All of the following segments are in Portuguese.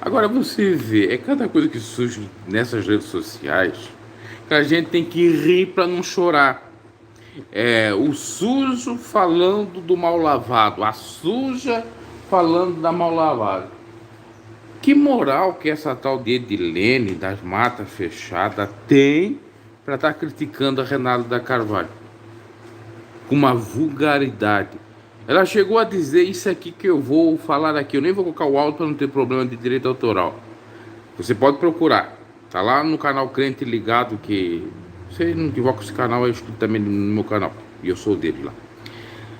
Agora você vê, é cada coisa que surge nessas redes sociais que a gente tem que rir para não chorar. É o sujo falando do mal lavado, a suja falando da mal lavada. Que moral que essa tal de Edilene das Matas Fechadas tem para estar criticando a Renata da Carvalho? Com uma vulgaridade. Ela chegou a dizer isso aqui que eu vou falar aqui. Eu nem vou colocar o áudio para não ter problema de direito autoral. Você pode procurar. Tá lá no canal Crente Ligado, que você não equivoca esse canal, eu escuto também no meu canal. E eu sou dele lá.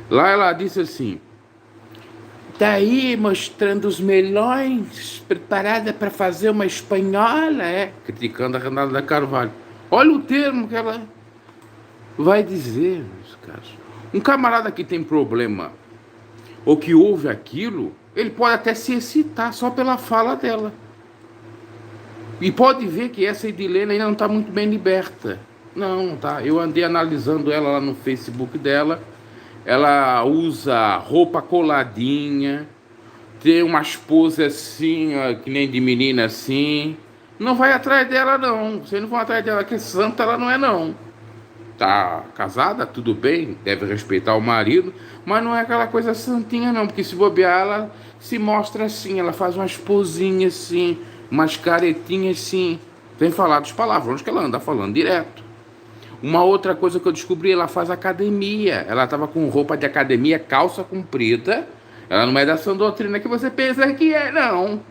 Lá ela disse assim: tá aí mostrando os melões, preparada para fazer uma espanhola, criticando a Renata da Carvalho. Olha o termo que ela vai dizer, meus caros. Um camarada que tem problema ou que ouve aquilo, ele pode até se excitar só pela fala dela. E pode ver que essa Edilene ainda não está muito bem liberta. Não, tá. Eu andei analisando ela lá no Facebook dela. Ela usa roupa coladinha, tem umas poses assim, que nem de menina assim. Não vai atrás dela, não. Vocês não vão atrás dela, que santa ela não é, não. Tá casada, tudo bem, deve respeitar o marido, mas não é aquela coisa santinha, não, porque se bobear, ela se mostra assim, ela faz umas posinhas assim, umas caretinhas assim. Tem falado os palavrões que ela anda falando direto. Uma outra coisa que eu descobri, ela faz academia. Ela estava com roupa de academia, calça comprida. Ela não é dessa doutrina que você pensa que é, não.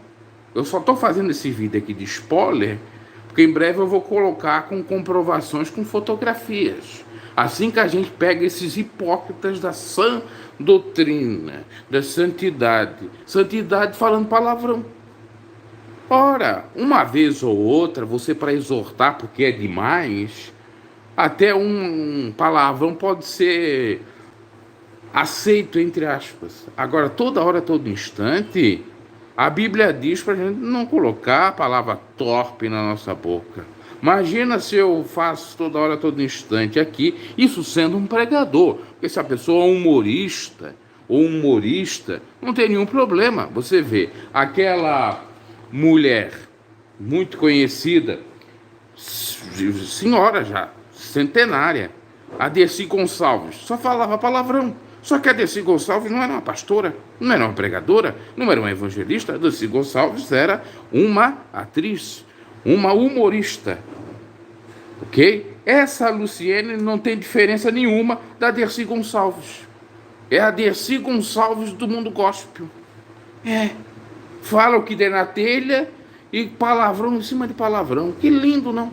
Eu só estou fazendo esse vídeo aqui de spoiler, porque em breve eu vou colocar com comprovações, com fotografias. Assim que a gente pega esses hipócritas da sã doutrina, da santidade. Santidade falando palavrão. Ora, uma vez ou outra, você para exortar, porque é demais, até um palavrão pode ser aceito, entre aspas. Agora, toda hora, todo instante, a Bíblia diz para a gente não colocar a palavra torpe na nossa boca. Imagina se eu faço toda hora, todo instante aqui, isso sendo um pregador. Porque se a pessoa é humorista ou humorista, não tem nenhum problema. Você vê, aquela mulher muito conhecida, senhora já, centenária, a Dercy Gonçalves, só falava palavrão. Só que a Dercy Gonçalves não era uma pastora, não era uma pregadora, não era uma evangelista. A Dercy Gonçalves era uma atriz, uma humorista, ok? Essa Luciene não tem diferença nenhuma da Dercy Gonçalves. É a Dercy Gonçalves do mundo gospel. Fala o que der na telha e palavrão em cima de palavrão. Que lindo, não?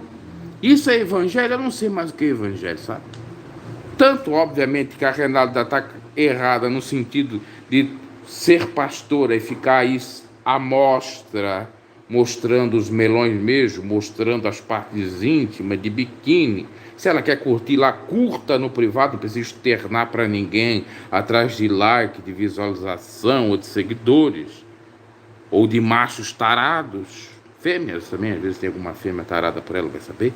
Isso é evangelho? Eu não sei mais o que é evangelho, sabe? Tanto, obviamente, que a Renata está errada no sentido de ser pastora e ficar aí à mostra, mostrando os melões mesmo, mostrando as partes íntimas de biquíni. Se ela quer curtir lá, curta no privado, não precisa externar para ninguém, atrás de like, de visualização ou de seguidores, ou de machos tarados. Fêmeas também, às vezes tem alguma fêmea tarada por ela, vai saber.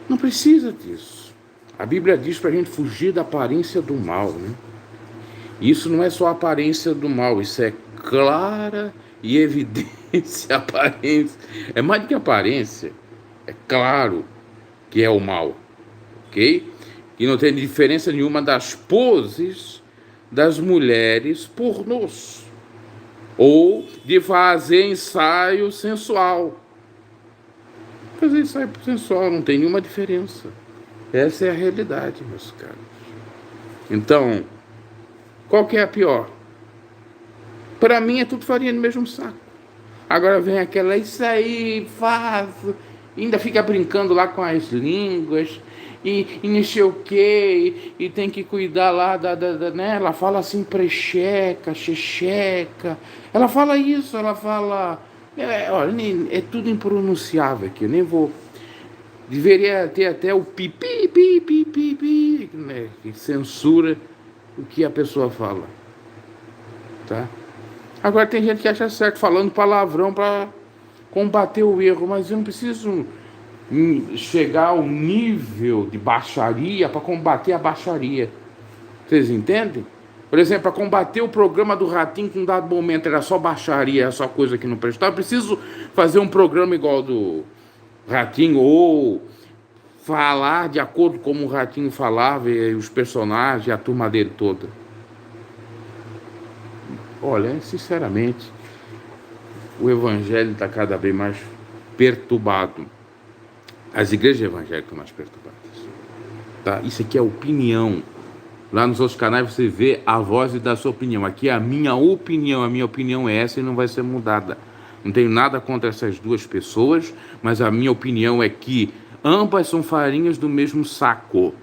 Não precisa disso. A Bíblia diz para a gente fugir da aparência do mal, né? Isso não é só aparência do mal, isso é clara e evidência aparência. É mais do que aparência, é claro que é o mal, ok? E não tem diferença nenhuma das poses das mulheres pornôs ou de fazer ensaio sensual. Fazer ensaio sensual não tem nenhuma diferença. Essa é a realidade, meus caros. Então, qual que é a pior? Para mim é tudo farinha no mesmo saco. Agora vem aquela, isso aí, faço, ainda fica brincando lá com as línguas, e não sei o que, e tem que cuidar lá né? Ela fala assim, precheca, xexeca. Ela fala isso, ela fala. Olha, é tudo impronunciável aqui, eu nem vou. Deveria ter até o pipi, pipi, pipi, né, que censura o que a pessoa fala, tá? Agora tem gente que acha certo falando palavrão para combater o erro, mas eu não preciso chegar ao nível de baixaria para combater a baixaria. Vocês entendem? Por exemplo, para combater o programa do Ratinho, que em um dado momento era só baixaria, era só coisa que não prestava, eu preciso fazer um programa igual do Ratinho, ou falar de acordo com como o Ratinho falava, e os personagens, a turma dele toda. Olha, sinceramente, o evangelho está cada vez mais perturbado. As igrejas evangélicas estão mais perturbadas. Tá? Isso aqui é opinião. Lá nos outros canais você vê a voz da sua opinião. Aqui é a minha opinião é essa e não vai ser mudada. Não tenho nada contra essas duas pessoas, mas a minha opinião é que ambas são farinhas do mesmo saco.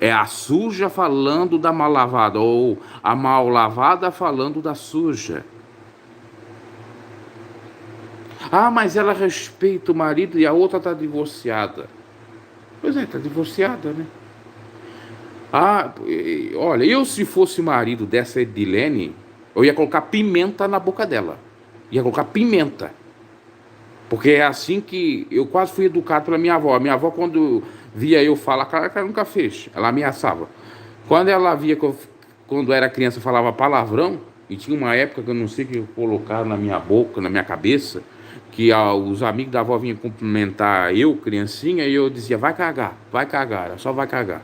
É a suja falando da mal lavada, ou a mal lavada falando da suja. Ah, mas ela respeita o marido e a outra está divorciada. Pois é, está divorciada, né? Ah, olha, eu se fosse marido dessa Edilene, eu ia colocar pimenta na boca dela. Ia colocar pimenta. Porque é assim que eu quase fui educado pela minha avó. A minha avó, quando via eu falar, cara, ela nunca fez. Ela ameaçava. Quando ela via que eu, quando era criança, eu falava palavrão, e tinha uma época que eu não sei o que colocaram na minha boca, na minha cabeça, que os amigos da avó vinham cumprimentar eu, criancinha, e eu dizia, vai cagar, só vai cagar.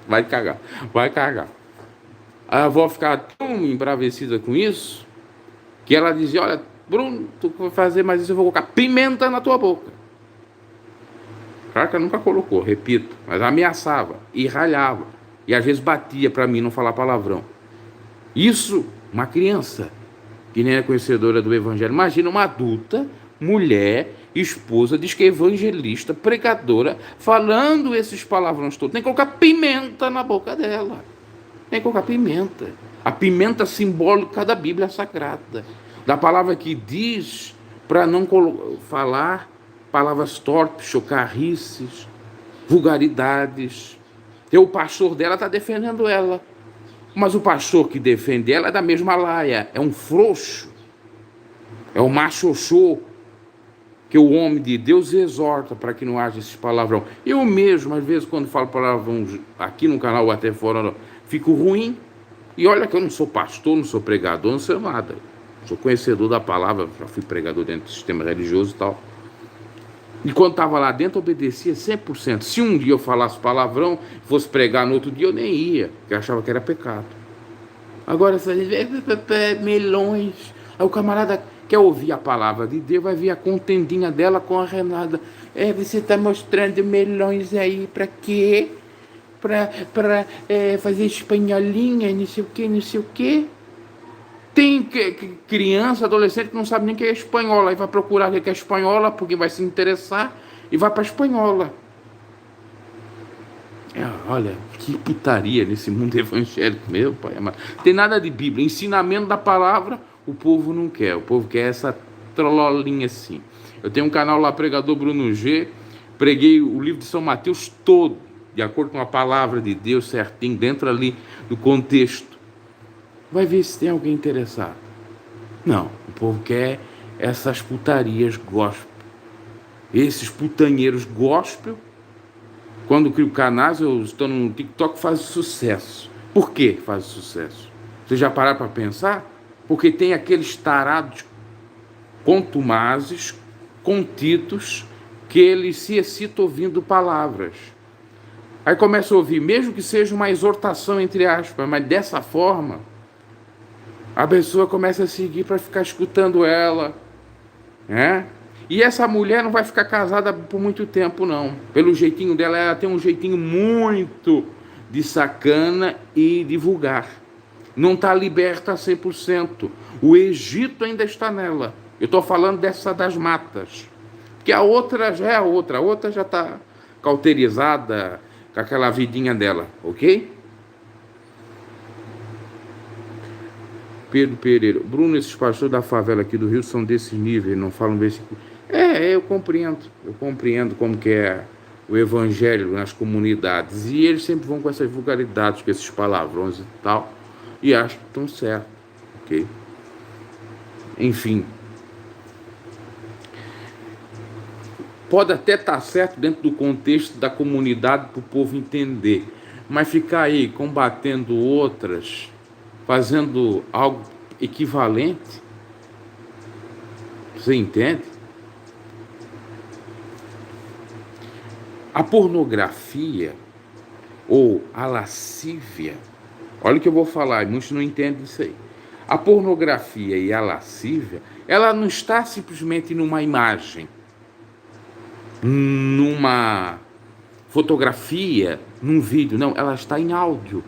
Vai cagar, vai cagar. A avó ficava tão embravecida com isso, que ela dizia, olha, Bruno, tu vai fazer mais isso, eu vou colocar pimenta na tua boca. Claro que ela nunca colocou, repito, mas ameaçava e ralhava. E às vezes batia para mim não falar palavrão. Isso, uma criança que nem é conhecedora do evangelho. Imagina uma adulta, mulher, esposa, diz que é evangelista, pregadora, falando esses palavrões todos. Tem que colocar pimenta na boca dela. Tem que colocar pimenta. A pimenta simbólica da Bíblia Sagrada. Da palavra que diz para não falar palavras torpes, chocarrices, vulgaridades. E o pastor dela está defendendo ela. Mas o pastor que defende ela é da mesma laia. É um frouxo. É um machoxô que o homem de Deus exorta para que não haja esses palavrão. Eu mesmo, às vezes, quando falo palavrão aqui no canal ou até fora, fico ruim. E olha que eu não sou pastor, não sou pregador, não sou nada. Sou conhecedor da palavra, já fui pregador dentro do sistema religioso e tal. E quando estava lá dentro, obedecia 100%. Se um dia eu falasse palavrão, fosse pregar no outro dia, eu nem ia, porque eu achava que era pecado. Agora, melões. Aí o camarada quer ouvir a palavra de Deus, vai ver a contendinha dela com a Renata. Você está mostrando melões aí para quê? Para fazer espanholinha, não sei o quê, não sei o quê. Tem criança, adolescente que não sabe nem o que é espanhola, aí vai procurar o que é espanhola, porque vai se interessar, e vai para a espanhola. Olha, que putaria nesse mundo evangélico, meu pai. Tem nada de Bíblia, ensinamento da palavra, o povo não quer, o povo quer essa trololinha assim. Eu tenho um canal lá, Pregador Bruno G, preguei o livro de São Mateus todo, de acordo com a palavra de Deus certinho, dentro ali do contexto. Vai ver se tem alguém interessado. Não, o povo quer essas putarias gospel. Esses putanheiros gospel, quando crio canais, eu estou no TikTok, faz sucesso. Por que faz sucesso? Vocês já pararam para pensar? Porque tem aqueles tarados contumazes, contidos, que eles se excitam ouvindo palavras. Aí começa a ouvir, mesmo que seja uma exortação, entre aspas, mas dessa forma, a pessoa começa a seguir para ficar escutando ela, né? E essa mulher não vai ficar casada por muito tempo, não. Pelo jeitinho dela, ela tem um jeitinho muito de sacana e de vulgar. Não está liberta a 100%. O Egito ainda está nela. Eu estou falando dessa das matas. Porque a outra já é a outra já está cauterizada com aquela vidinha dela, ok? Pedro Pereira, Bruno, esses pastores da favela aqui do Rio são desse nível, não falam versículo. Eu compreendo como que é o evangelho nas comunidades, e eles sempre vão com essas vulgaridades, com esses palavrões e tal, e acham que estão certos, ok? Enfim, pode até estar certo dentro do contexto da comunidade para o povo entender, mas ficar aí combatendo outras, fazendo algo equivalente, você entende? A pornografia ou a lascívia, olha o que eu vou falar, muitos não entendem isso aí. A pornografia e a lascívia, ela não está simplesmente numa imagem, numa fotografia, num vídeo, não, ela está em áudio.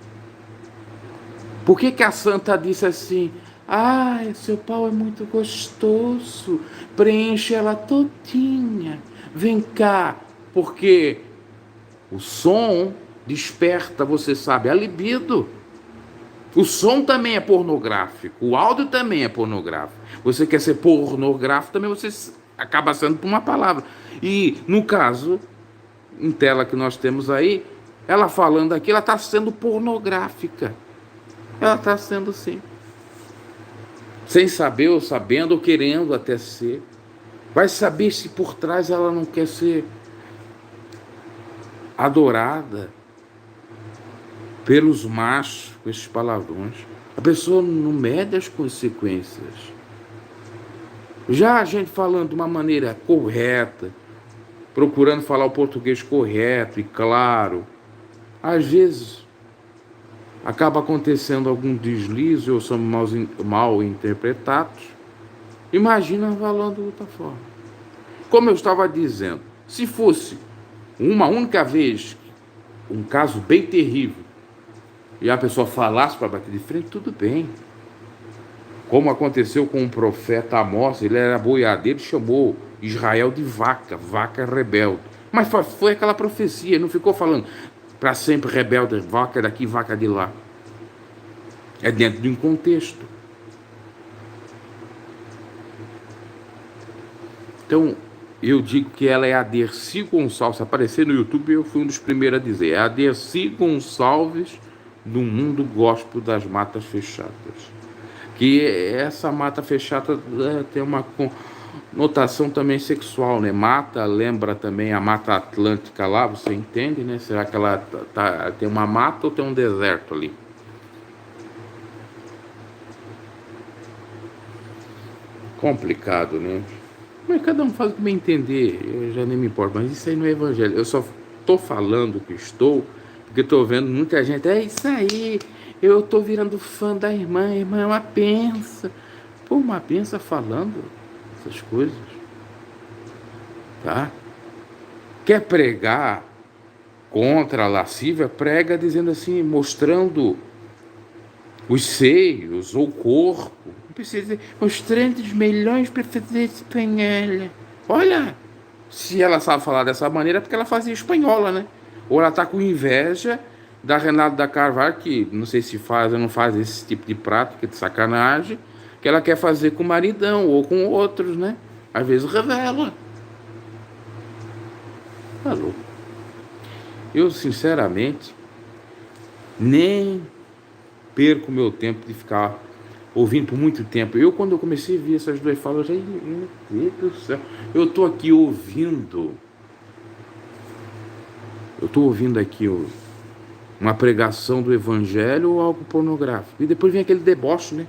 Por que a santa disse assim: ai, seu pau é muito gostoso, preenche ela todinha, vem cá, porque o som desperta, você sabe, a libido. O som também é pornográfico, o áudio também é pornográfico. Você quer ser pornográfico, também você acaba sendo por uma palavra. E, no caso, em tela que nós temos aí, ela falando aqui, ela está sendo pornográfica. Ela está sendo sim. Sem saber, ou sabendo, ou querendo até ser. Vai saber se por trás ela não quer ser adorada pelos machos, com esses palavrões. A pessoa não mede as consequências. Já a gente falando de uma maneira correta, procurando falar o português correto e claro, às vezes acaba acontecendo algum deslize ou somos mal interpretados. Imagina falando de outra forma. Como eu estava dizendo, se fosse uma única vez, um caso bem terrível, e a pessoa falasse para bater de frente, tudo bem. Como aconteceu com o profeta Amós, ele era boiadeiro, chamou Israel de vaca rebelde. Mas foi aquela profecia, não ficou falando para sempre rebelde, vaca daqui, vaca de lá. É dentro de um contexto. Então, eu digo que ela é a Dercy Gonçalves. Se aparecer no YouTube, eu fui um dos primeiros a dizer. É a Dercy Gonçalves do mundo gospel das matas fechadas. Que essa mata fechada tem uma conotação também sexual, né? Mata lembra também a Mata Atlântica lá, você entende, né? Será que ela tem uma mata ou tem um deserto ali? Complicado, né? Mas cada um faz o que bem entender, eu já nem me importo, mas isso aí não é evangelho. Eu só estou falando que estou, porque estou vendo muita gente, é isso aí, eu estou virando fã da irmã, a irmã é uma benção. Pô, uma benção falando essas coisas, tá? Quer pregar contra a lascívia, prega dizendo assim, mostrando os seios ou o corpo. Não precisa dizer, mostrando os melhores para fazer espanhola. Olha, se ela sabe falar dessa maneira, é porque ela fazia espanhola, né? Ou ela tá com inveja da Renata da Carvalho, que não sei se faz ou não faz esse tipo de prato, que é de sacanagem, que ela quer fazer com o maridão ou com outros, né? Às vezes revela. Falou. Eu, sinceramente, nem perco meu tempo de ficar ouvindo por muito tempo. Eu, quando eu comecei a ver essas duas falas, eu já, meu Deus do céu, eu tô aqui ouvindo, aqui uma pregação do evangelho ou algo pornográfico. E depois vem aquele deboche, né?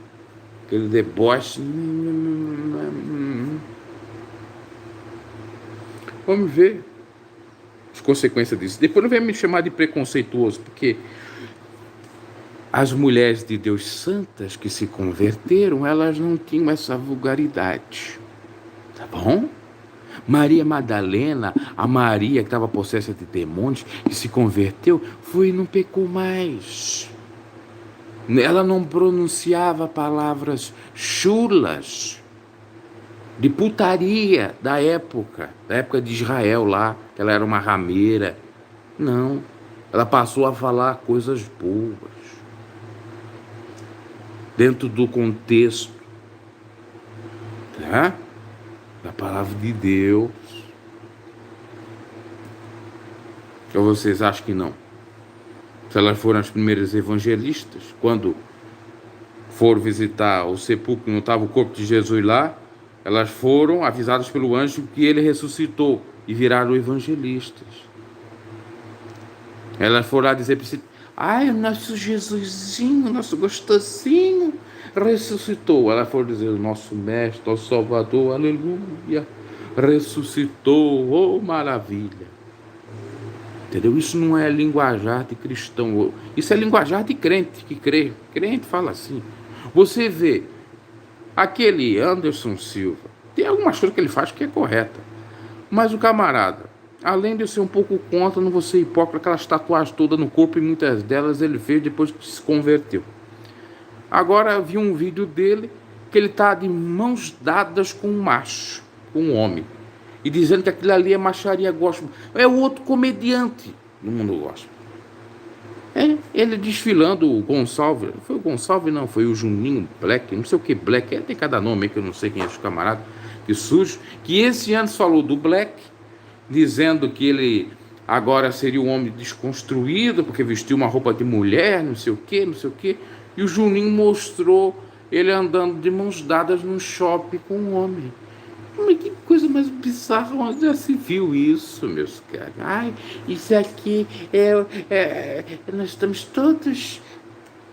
Aquele deboche. Vamos ver as consequências disso. Depois não vem me chamar de preconceituoso, porque as mulheres de Deus santas que se converteram, elas não tinham essa vulgaridade. Tá bom? Maria Madalena, a Maria que estava possessa de demônios, que se converteu, foi e não pecou mais. Ela não pronunciava palavras chulas de putaria da época de Israel lá, que ela era uma rameira. Não, ela passou a falar coisas boas, dentro do contexto, tá? Da palavra de Deus. Ou vocês acham que não? Se elas foram as primeiras evangelistas, quando foram visitar o sepulcro, não estava o corpo de Jesus lá, elas foram avisadas pelo anjo que ele ressuscitou e viraram evangelistas. Elas foram lá dizer, Ai, o nosso Jesusinho, nosso gostosinho ressuscitou. Ela foi dizer, o nosso mestre, o Salvador, aleluia, ressuscitou, oh maravilha. Entendeu? Isso não é linguajar de cristão, isso é linguajar de crente, que crê. Crente fala assim. Você vê, aquele Anderson Silva, tem algumas coisas que ele faz que é correta, mas o camarada, além de eu ser um pouco contra, não vou ser hipócrita, aquelas tatuagens todas no corpo, e muitas delas ele fez depois que se converteu. Agora eu vi um vídeo dele que ele está de mãos dadas com um macho, com um homem, e dizendo que aquilo ali é macharia gospel. É o outro comediante do mundo gospel. É, ele desfilando o Gonçalves, foi o Gonçalves não, foi o Juninho Black, não sei o que Black, tem cada nome aí que eu não sei quem é esse camarada, que surge, que esse ano falou do Black, dizendo que ele agora seria um homem desconstruído, porque vestiu uma roupa de mulher, não sei o que, não sei o que, e o Juninho mostrou ele andando de mãos dadas num shopping com um homem. Mas que coisa mais bizarra, onde já se viu isso, meus caros? Ai, isso aqui nós estamos todos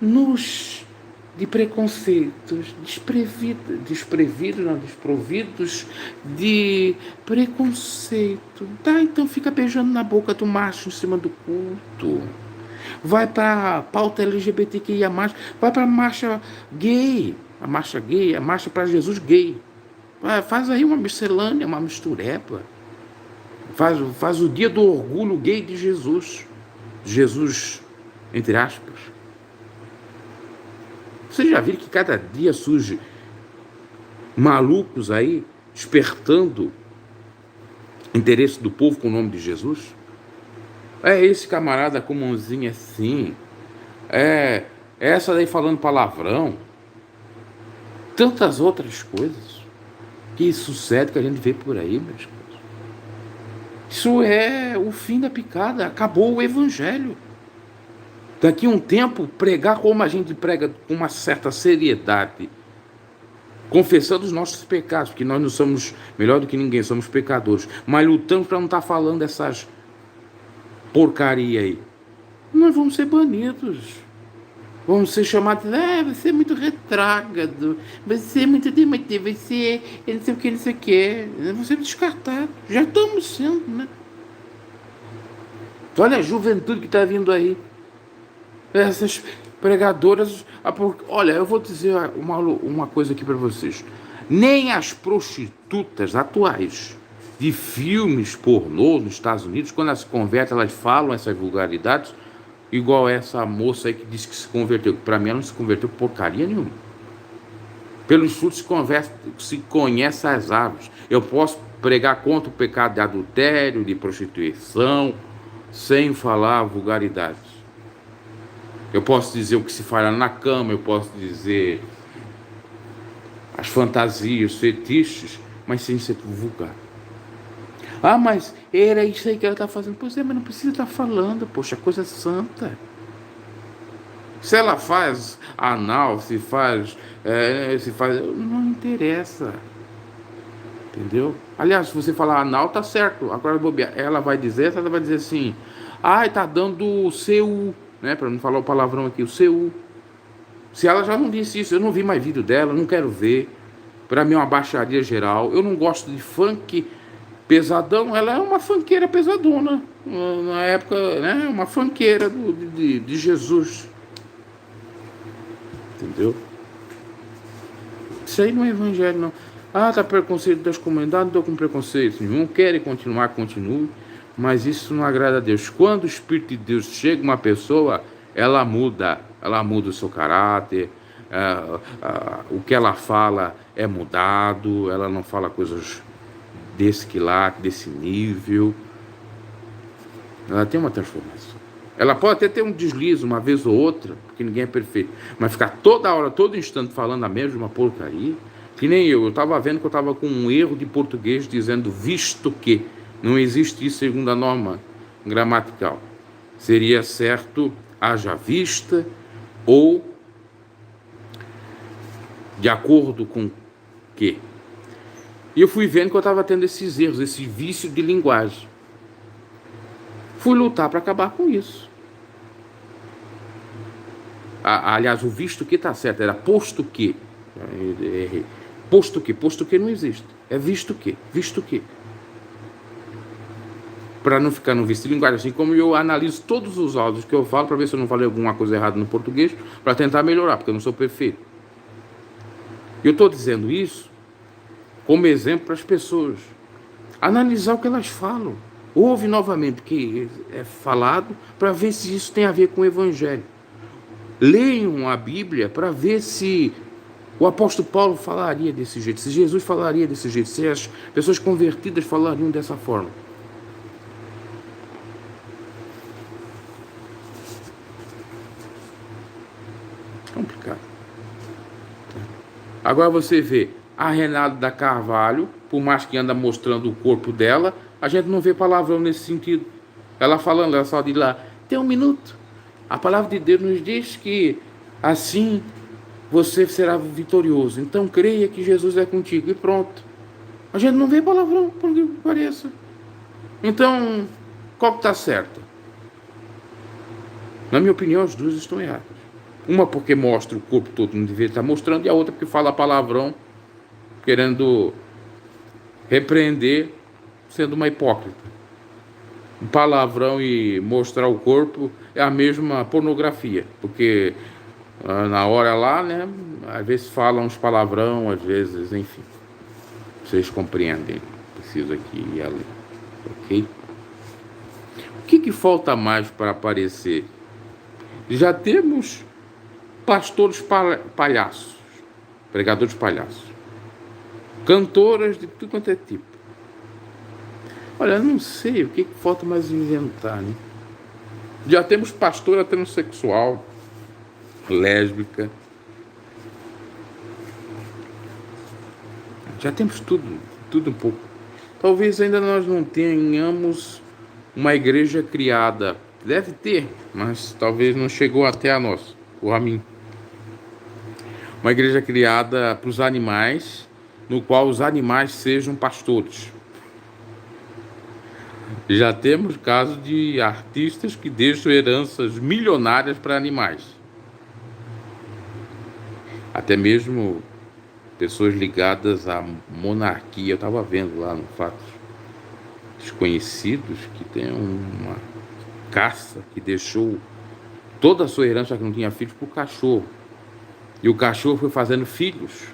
nus de preconceitos, desprovidos de preconceito. Tá, então fica beijando na boca do macho em cima do culto. Vai para a pauta LGBTQIA+, vai para a marcha gay, a marcha para Jesus gay. Faz aí uma miscelânea, uma mistureba. Faz o dia do orgulho gay de Jesus. Jesus, entre aspas. Vocês já viram que cada dia surge malucos aí, despertando interesse do povo com o nome de Jesus? É esse camarada com mãozinha assim. É essa daí falando palavrão. Tantas outras coisas que sucede, que a gente vê por aí, meus caros. Isso é o fim da picada. Acabou o evangelho. Daqui a um tempo, pregar como a gente prega, com uma certa seriedade, confessando os nossos pecados, porque nós não somos melhor do que ninguém, somos pecadores, mas lutamos para não estar falando essas porcaria aí. Nós vamos ser banidos. Vamos ser chamados, você é muito retrógrado, você é muito demitido, você é não sei o que, não sei o que. Vamos ser descartados. Já estamos sendo, né? Olha a juventude que está vindo aí. Essas pregadoras. Olha, eu vou dizer uma coisa aqui para vocês. Nem as prostitutas atuais de filmes pornô nos Estados Unidos, quando elas se convertem, elas falam essas vulgaridades, igual essa moça aí que disse que se converteu. Para mim, ela não se converteu porcaria nenhuma. Pelos frutos se conhece as árvores. Eu posso pregar contra o pecado de adultério, de prostituição, sem falar vulgaridades. Eu posso dizer o que se fala na cama, eu posso dizer as fantasias, fetiches, mas sem ser vulgar. Ah, mas era isso aí que ela está fazendo. Pois é, mas não precisa estar falando, poxa, coisa santa. Se ela faz anal, se faz, não interessa. Entendeu? Aliás, se você falar anal, tá certo. Agora ela vai dizer assim, tá dando o seu, né? Para não falar o palavrão aqui, o seu. Se ela já não disse isso, eu não vi mais vídeo dela, não quero ver. Para mim é uma baixaria geral. Eu não gosto de funk pesadão. Ela é uma funkeira pesadona. Na época, né? Uma funkeira de Jesus. Entendeu? Isso aí não é evangelho, não. Tá preconceito das comunidades, não estou com preconceito nenhum. Querem continuar, continue. Mas isso não agrada a Deus. Quando o Espírito de Deus chega em uma pessoa, ela muda o seu caráter, o que ela fala é mudado, ela não fala coisas desse nível. Ela tem uma transformação. Ela pode até ter um deslize uma vez ou outra, porque ninguém é perfeito, mas ficar toda hora, todo instante falando a mesma porcaria, que nem eu estava vendo que eu estava com um erro de português dizendo visto que. Não existe isso segundo a norma gramatical. Seria certo haja vista ou de acordo com que. E eu fui vendo que eu estava tendo esses erros, esse vício de linguagem. Fui lutar para acabar com isso. Aliás, o visto que está certo, era posto que. Posto que não existe. É visto que. Para não ficar no vício de linguagem, assim como eu analiso todos os áudios que eu falo para ver se eu não falei alguma coisa errada no português, para tentar melhorar, porque eu não sou perfeito. Eu estou dizendo isso como exemplo para as pessoas. Analisar o que elas falam. Ouve novamente o que é falado para ver se isso tem a ver com o Evangelho. Leiam a Bíblia para ver se o apóstolo Paulo falaria desse jeito, se Jesus falaria desse jeito, se as pessoas convertidas falariam dessa forma. Complicado. Agora você vê a Renata da Carvalho, por mais que anda mostrando o corpo dela, a gente não vê palavrão nesse sentido. Ela falando, ela só diz lá, tem um minuto. A palavra de Deus nos diz que assim você será vitorioso. Então creia que Jesus é contigo e pronto. A gente não vê palavrão, por que pareça. Então, qual que está certo? Na minha opinião, as duas estão erradas. Uma porque mostra o corpo todo, não deveria estar mostrando, e a outra porque fala palavrão, querendo repreender, sendo uma hipócrita. Um palavrão e mostrar o corpo é a mesma pornografia, porque na hora lá, né, às vezes falam uns palavrão, às vezes, enfim. Vocês compreendem, preciso aqui ir ali, ok? O que falta mais para aparecer? Já temos pastores palhaços, pregadores palhaços, cantoras de tudo quanto é tipo. Olha, não sei o que falta mais inventar, né? Já temos pastora transexual, lésbica. Já temos tudo um pouco. Talvez ainda nós não tenhamos uma igreja criada. Deve ter, mas talvez não chegou até a nós, ou a mim. Uma igreja criada para os animais, no qual os animais sejam pastores. Já temos casos de artistas que deixam heranças milionárias para animais. Até mesmo pessoas ligadas à monarquia. Eu estava vendo lá no Fatos Desconhecidos que tem uma caça que deixou toda a sua herança, que não tinha filhos, para o cachorro. E o cachorro foi fazendo filhos.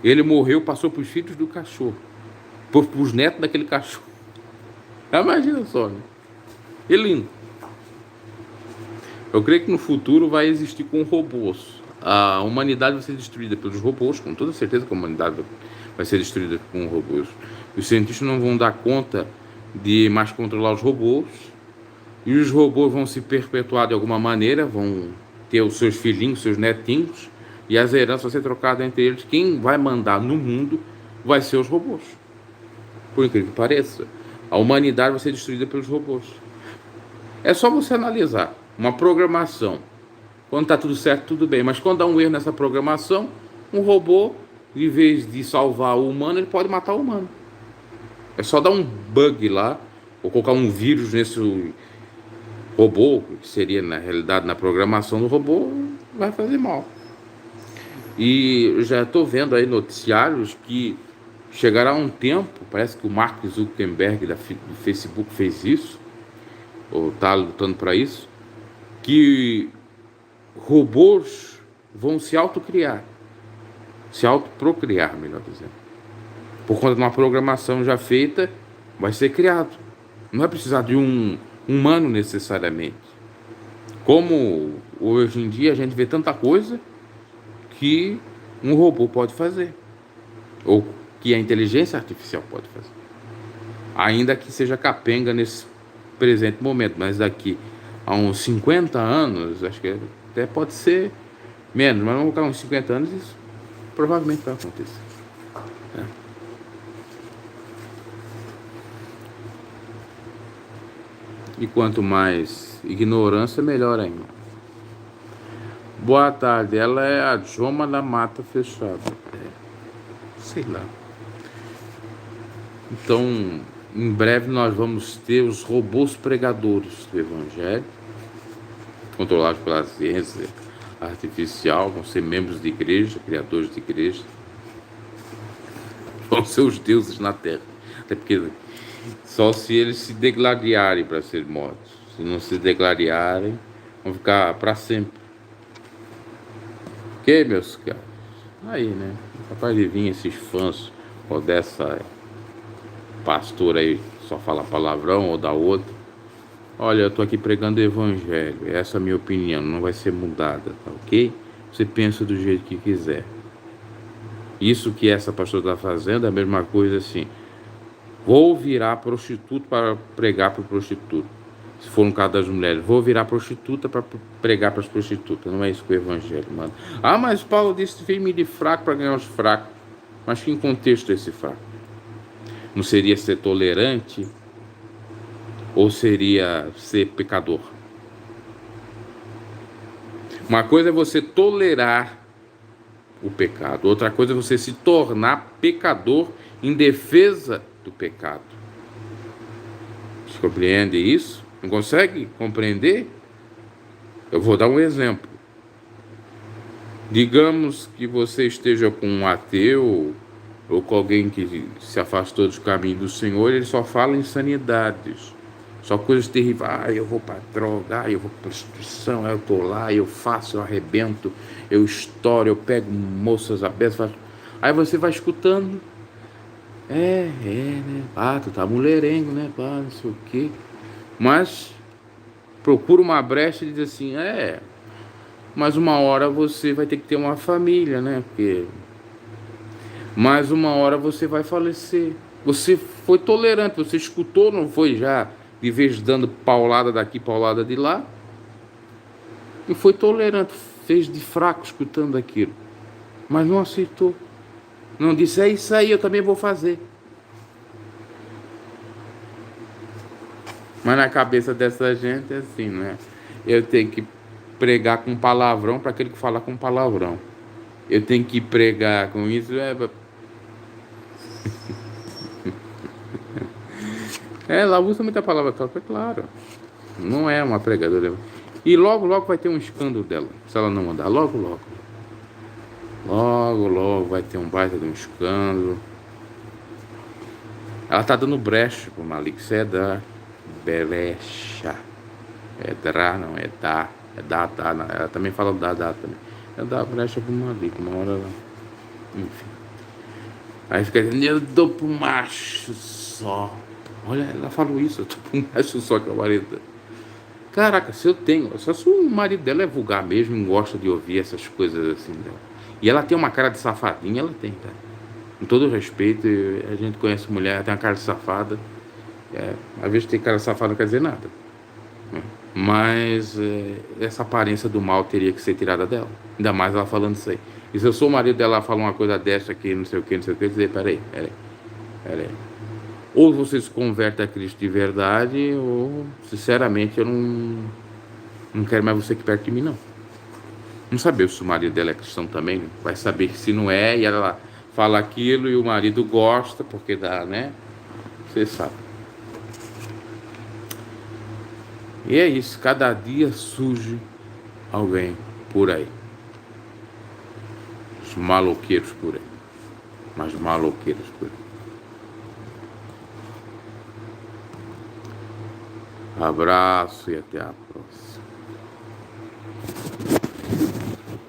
Ele morreu, passou para os filhos do cachorro, para os netos daquele cachorro. Imagina só, né? E lindo. Eu creio que no futuro vai existir com robôs. A humanidade vai ser destruída pelos robôs, com toda certeza que a humanidade vai ser destruída com robôs. Os cientistas não vão dar conta de mais controlar os robôs, e os robôs vão se perpetuar de alguma maneira, vão ter os seus filhinhos, seus netinhos, e as heranças vão ser trocadas entre eles. Quem vai mandar no mundo vai ser os robôs. Por incrível que pareça, a humanidade vai ser destruída pelos robôs. É só você analisar uma programação. Quando está tudo certo, tudo bem. Mas quando há um erro nessa programação, um robô, em vez de salvar o humano, ele pode matar o humano. É só dar um bug lá, ou colocar um vírus nesse robô, que seria na realidade na programação do robô, vai fazer mal. E eu já estou vendo aí noticiários que chegará um tempo, parece que o Mark Zuckerberg do Facebook fez isso, ou está lutando para isso, que robôs vão se autocriar, se autoprocriar, melhor dizendo. Por conta de uma programação já feita, vai ser criado. Não vai precisar de um humano necessariamente. Como hoje em dia a gente vê tanta coisa que um robô pode fazer, ou que a inteligência artificial pode fazer. Ainda que seja capenga nesse presente momento, mas daqui a uns 50 anos, acho que até colocar menos, mas vamos colocar uns 50 anos, isso provavelmente vai acontecer. E quanto mais ignorância, melhor ainda. Boa tarde, ela é a Joma da Mata Fechada. Sei lá. Então, em breve nós vamos ter os robôs pregadores do Evangelho, controlados pela ciência, artificial, vão ser membros de igreja, criadores de igreja, vão ser os deuses na terra. Até porque só se eles se degladiarem para ser mortos. Se não se degladiarem, vão ficar para sempre. Ok, meus caros? Aí, né? Capaz de vir esses fãs ou dessa pastora aí, só fala palavrão ou da outra. Olha, eu tô aqui pregando o evangelho. Essa é a minha opinião, não vai ser mudada, tá ok? Você pensa do jeito que quiser. Isso que essa pastora está fazendo é a mesma coisa assim. Vou virar prostituto para pregar para o prostituto. Se for no caso das mulheres, vou virar prostituta para pregar para as prostitutas. Não é isso que o evangelho manda. Ah, mas Paulo disse: vem-me de fraco para ganhar os fracos. Mas que contexto é esse fraco? Não seria ser tolerante? Ou seria ser pecador? Uma coisa é você tolerar o pecado, outra coisa é você se tornar pecador em defesa do pecado. Você compreende isso? Não consegue compreender? Eu vou dar um exemplo. Digamos que você esteja com um ateu ou com alguém que se afastou dos caminhos do Senhor, ele só fala insanidades, só coisas terríveis. Ah, eu vou para droga, eu vou para prostituição, eu tô lá, eu faço, eu arrebento, eu estouro, eu pego moças abertas. Aí você vai escutando. Né? Ah, tu tá mulherengo, né? Pá, não sei o quê. Mas procura uma brecha e diz assim: mas uma hora você vai ter que ter uma família, né? Porque mais uma hora você vai falecer. Você foi tolerante, você escutou, não foi já de vez dando paulada daqui, paulada de lá, e foi tolerante, fez de fraco escutando aquilo, mas não aceitou, não disse: é isso aí, eu também vou fazer. Mas na cabeça dessa gente é assim, né? Eu tenho que pregar com palavrão para aquele que fala com palavrão. Eu tenho que pregar com isso. Ela usa muita palavra torta, é claro. Não é uma pregadora. E logo, logo vai ter um escândalo dela, se ela não mandar. Logo, logo. Logo, logo vai ter um baita de um escândalo. Ela tá dando brecha pro Malik. Isso é da brecha. É dra, não é da. É da. Ela também fala da também. É dar brecha pro Malik. Uma hora ela... Enfim. Aí fica dizendo: eu dou pro macho só. Olha, ela falou isso: eu dou pro macho só, que é o marido. Caraca, se eu tenho... Só se o marido dela é vulgar mesmo e gosta de ouvir essas coisas assim dela. E ela tem uma cara de safadinha, ela tem, cara. Com todo respeito, a gente conhece mulher, ela tem uma cara de safada. Às vezes tem cara de safada não quer dizer nada. Mas essa aparência do mal teria que ser tirada dela. Ainda mais ela falando isso aí. E se eu sou o marido dela, ela fala uma coisa dessa aqui, não sei o que, dizer: peraí. Ou você se converte a Cristo de verdade, ou, sinceramente, eu não quero mais você aqui perto de mim, não. Não saber se o marido dela é cristão também, vai saber que se não é, e ela fala aquilo e o marido gosta, porque dá, né? Você sabe. E é isso, cada dia surge alguém por aí. Os maloqueiros por aí. Mas maloqueiros por aí. Abraço e até a próxima.